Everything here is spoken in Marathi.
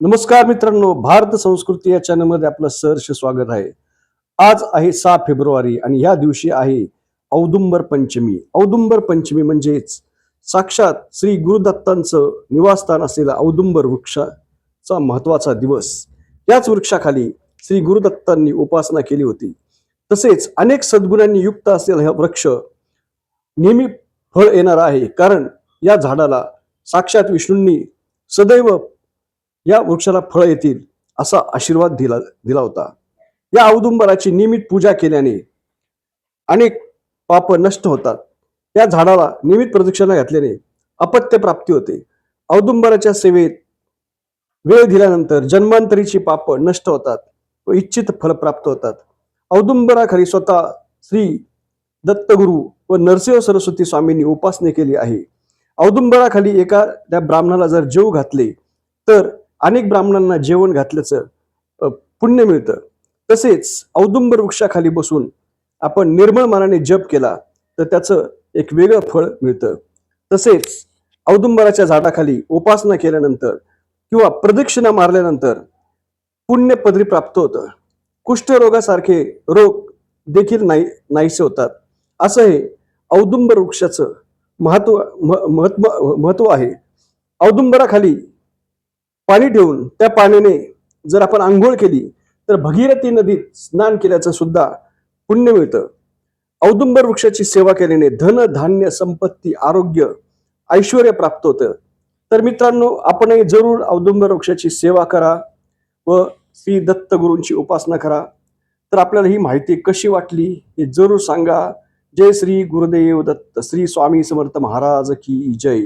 नमस्कार मित्रांनो, भारत संस्कृती या चॅनलमध्ये आपलं सहर्ष स्वागत आहे. आज आहे 6 फेब्रुवारी आणि या दिवशी आहे औदुंबर पंचमी. औदुंबर पंचमी म्हणजेच साक्षात श्री गुरुदत्तांचं निवासस्थान असलेला औदुंबर वृक्षाचा महत्वाचा दिवस. याच वृक्षाखाली श्री गुरुदत्तांनी उपासना केली होती. तसेच अनेक सद्गुणांनी युक्त असलेला हा वृक्ष नेहमी फळ येणार आहे, कारण या झाडाला साक्षात विष्णूंनी सदैव या वृक्षाला फळ येतील असा आशीर्वाद दिला होता. या औदुंबराची नियमित पूजा केल्याने अनेक पाप नष्ट होतात. या झाडाला नियमित प्रदक्षिणा घातल्याने अपत्य प्राप्ती होते. औदुंबराच्या सेवेत वेळ दिल्यानंतर जन्मांतरीची पाप नष्ट होतात व इच्छित फल प्राप्त होतात. औदुंबराखाली स्वतः श्री दत्तगुरु व नरसिंह सरस्वती स्वामींनी उपासना केली आहे. औदुंबराखाली एखाद्या ब्राह्मणाला जर जेव घातले तर अनेक ब्राह्मणांना जेवण घातल्याचं पुण्य मिळतं. तसेच औदुंबर वृक्षाखाली बसून आपण निर्मळ मनाने जप केला तर त्याचं एक वेगळं फळ मिळतं. तसेच औदुंबराच्या झाडाखाली उपासना केल्यानंतर किंवा प्रदक्षिणा मारल्यानंतर पुण्य पदरी प्राप्त होतं. कुष्ठरोगासारखे रोग देखील नाहीसे होतात. असं हे औदुंबर वृक्षाचं महत्व आहे. औदुंबराखाली पाणी ठेवून त्या पाण्याने जर आपण आंघोळ केली तर भगीरथी नदीत स्नान केल्याचं सुद्धा पुण्य मिळतं. औदुंबर वृक्षाची सेवा केल्याने धन धान्य संपत्ती आरोग्य ऐश्वर्य प्राप्त होतं. तर मित्रांनो, आपणही जरूर औदुंबर वृक्षाची सेवा करा व श्री दत्त गुरूंची उपासना करा. तर आपल्याला ही माहिती कशी वाटली हे जरूर सांगा. जय श्री गुरुदेव दत्त. श्री स्वामी समर्थ महाराज की जय.